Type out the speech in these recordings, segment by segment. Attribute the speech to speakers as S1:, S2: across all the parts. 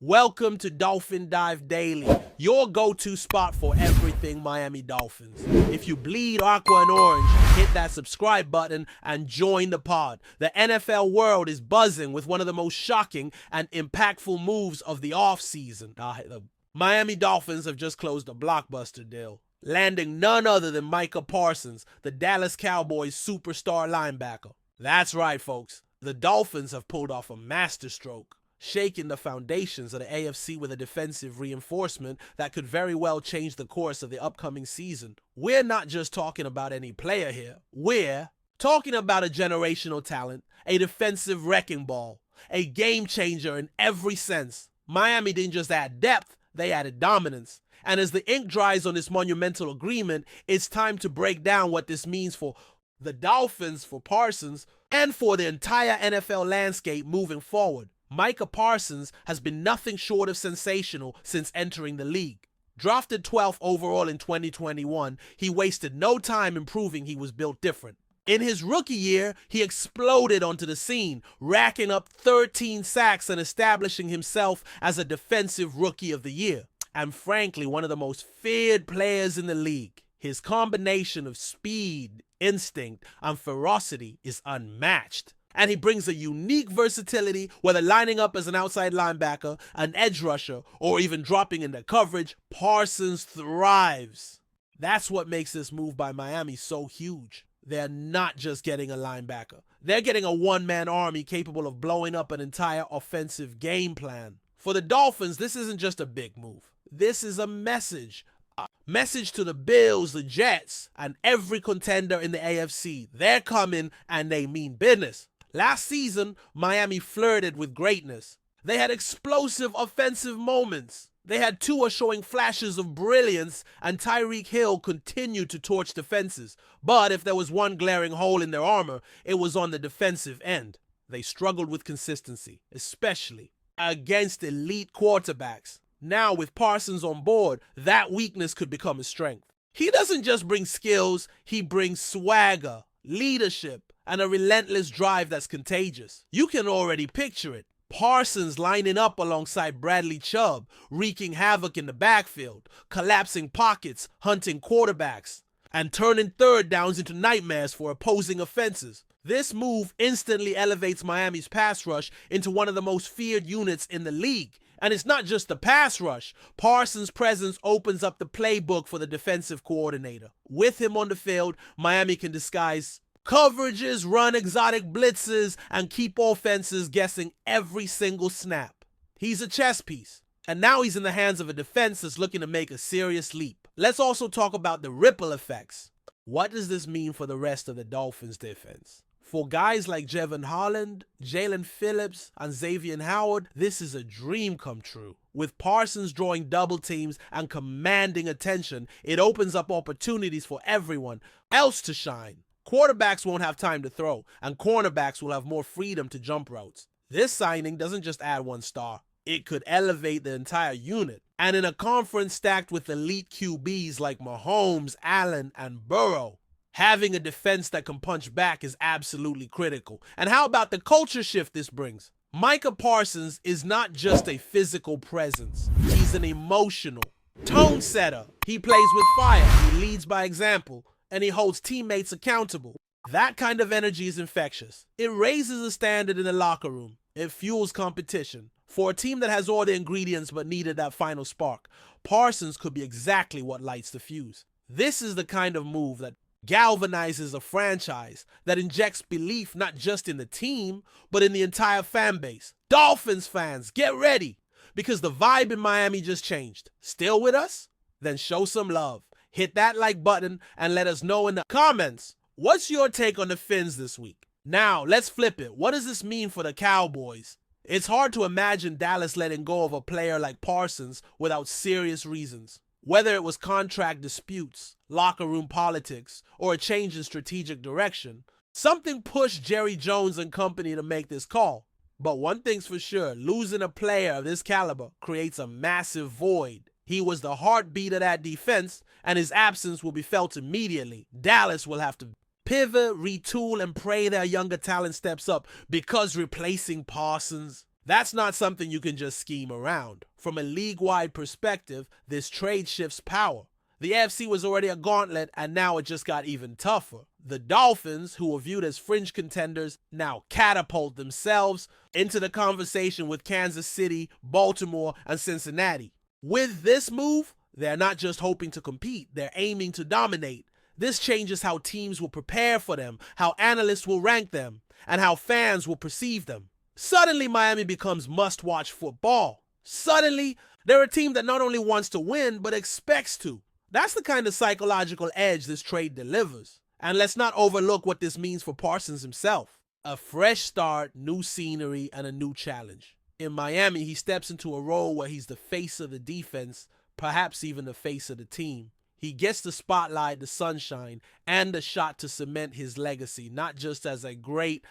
S1: Welcome to Dolphin Dive Daily, your go-to spot for everything Miami Dolphins. If you bleed aqua and orange, hit that subscribe button and join the pod. The NFL world is buzzing with one of the most shocking and impactful moves of the offseason. The Miami Dolphins have just closed a blockbuster deal, landing none other than Micah Parsons, the Dallas Cowboys superstar linebacker. That's right, folks. The Dolphins have pulled off a masterstroke, shaking the foundations of the AFC with a defensive reinforcement that could very well change the course of the upcoming season. We're not just talking about any player here. We're talking about a generational talent, a defensive wrecking ball, a game changer in every sense. Miami didn't just add depth, they added dominance. And as the ink dries on this monumental agreement, it's time to break down what this means for the Dolphins, for Parsons, and for the entire NFL landscape moving forward. Micah Parsons has been nothing short of sensational since entering the league. Drafted 12th overall in 2021, he wasted no time in proving he was built different. In his rookie year, he exploded onto the scene, racking up 13 sacks and establishing himself as a defensive rookie of the year. And frankly, one of the most feared players in the league. His combination of speed, instinct, and ferocity is unmatched. And he brings a unique versatility, whether lining up as an outside linebacker, an edge rusher, or even dropping into coverage. Parsons thrives. That's what makes this move by Miami so huge. They're not just getting a linebacker. They're getting a one-man army capable of blowing up an entire offensive game plan. For the Dolphins, this isn't just a big move. This is a message. A message to the Bills, the Jets, and every contender in the AFC. They're coming and they mean business. Last season, Miami flirted with greatness. They had explosive offensive moments. They had Tua showing flashes of brilliance, and Tyreek Hill continued to torch defenses. But if there was one glaring hole in their armor, it was on the defensive end. They struggled with consistency, especially against elite quarterbacks. Now, with Parsons on board, that weakness could become a strength. He doesn't just bring skills, he brings swagger, leadership, and a relentless drive that's contagious. You can already picture it. Parsons lining up alongside Bradley Chubb, wreaking havoc in the backfield, collapsing pockets, hunting quarterbacks, and turning third downs into nightmares for opposing offenses. This move instantly elevates Miami's pass rush into one of the most feared units in the league. And it's not just the pass rush. Parsons' presence opens up the playbook for the defensive coordinator. With him on the field, Miami can disguise coverages, run exotic blitzes, and keep offenses guessing every single snap. He's a chess piece. And now he's in the hands of a defense that's looking to make a serious leap. Let's also talk about the ripple effects. What does this mean for the rest of the Dolphins defense? For guys like Jevon Holland, Jalen Phillips, and Xavier Howard, this is a dream come true. With Parsons drawing double teams and commanding attention, it opens up opportunities for everyone else to shine. Quarterbacks won't have time to throw, and cornerbacks will have more freedom to jump routes. This signing doesn't just add one star. It could elevate the entire unit. And in a conference stacked with elite QBs like Mahomes, Allen, and Burrow, having a defense that can punch back is absolutely critical. And how about the culture shift this brings? Micah Parsons is not just a physical presence. He's an emotional tone setter. He plays with fire. He leads by example. And he holds teammates accountable. That kind of energy is infectious. It raises the standard in the locker room. It fuels competition. For a team that has all the ingredients but needed that final spark, Parsons could be exactly what lights the fuse. This is the kind of move that galvanizes a franchise, that injects belief not just in the team, but in the entire fan base. Dolphins fans, get ready, because the vibe in Miami just changed. Still with us? Then show some love. Hit that like button and let us know in the comments, what's your take on the Fins this week? Now, let's flip it. What does this mean for the Cowboys? It's hard to imagine Dallas letting go of a player like Parsons without serious reasons. Whether it was contract disputes, locker room politics, or a change in strategic direction, something pushed Jerry Jones and company to make this call. But one thing's for sure, losing a player of this caliber creates a massive void. He was the heartbeat of that defense, and his absence will be felt immediately. Dallas will have to pivot, retool, and pray their younger talent steps up, because replacing Parsons, That's not something you can just scheme around. From a league-wide perspective, this trade shifts power. The AFC was already a gauntlet, and now it just got even tougher. The Dolphins, who were viewed as fringe contenders, now catapult themselves into the conversation with Kansas City, Baltimore, and Cincinnati. With this move, they're not just hoping to compete, they're aiming to dominate. This changes how teams will prepare for them, how analysts will rank them, and how fans will perceive them. Suddenly, Miami becomes must-watch football. Suddenly, they're a team that not only wants to win, but expects to. That's the kind of psychological edge this trade delivers. And let's not overlook what this means for Parsons himself. A fresh start, new scenery, and a new challenge. In Miami, he steps into a role where he's the face of the defense, perhaps even the face of the team. He gets the spotlight, the sunshine, and the shot to cement his legacy, not just as a great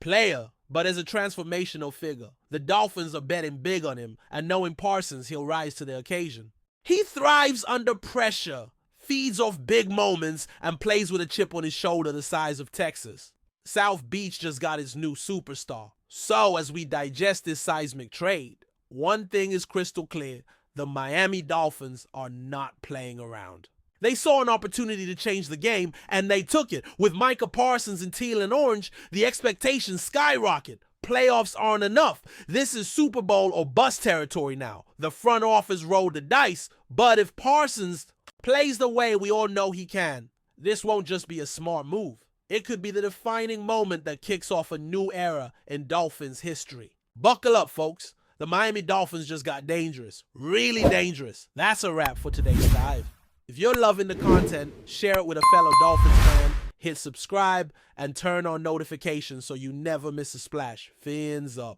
S1: player, but as a transformational figure. The Dolphins are betting big on him, and knowing Parsons, he'll rise to the occasion. He thrives under pressure, feeds off big moments, and plays with a chip on his shoulder the size of Texas. South Beach just got its new superstar. So as we digest this seismic trade, one thing is crystal clear: the Miami Dolphins are not playing around. They saw an opportunity to change the game, and they took it. With Micah, Parsons, and teal and orange, the expectations skyrocket. Playoffs aren't enough. This is Super Bowl or bust territory now. The front office rolled the dice, but if Parsons plays the way we all know he can, this won't just be a smart move. It could be the defining moment that kicks off a new era in Dolphins history. Buckle up, folks. The Miami Dolphins just got dangerous. Really dangerous. That's a wrap for today's dive. If you're loving the content, share it with a fellow Dolphins fan, hit subscribe, and turn on notifications so you never miss a splash. Fins up.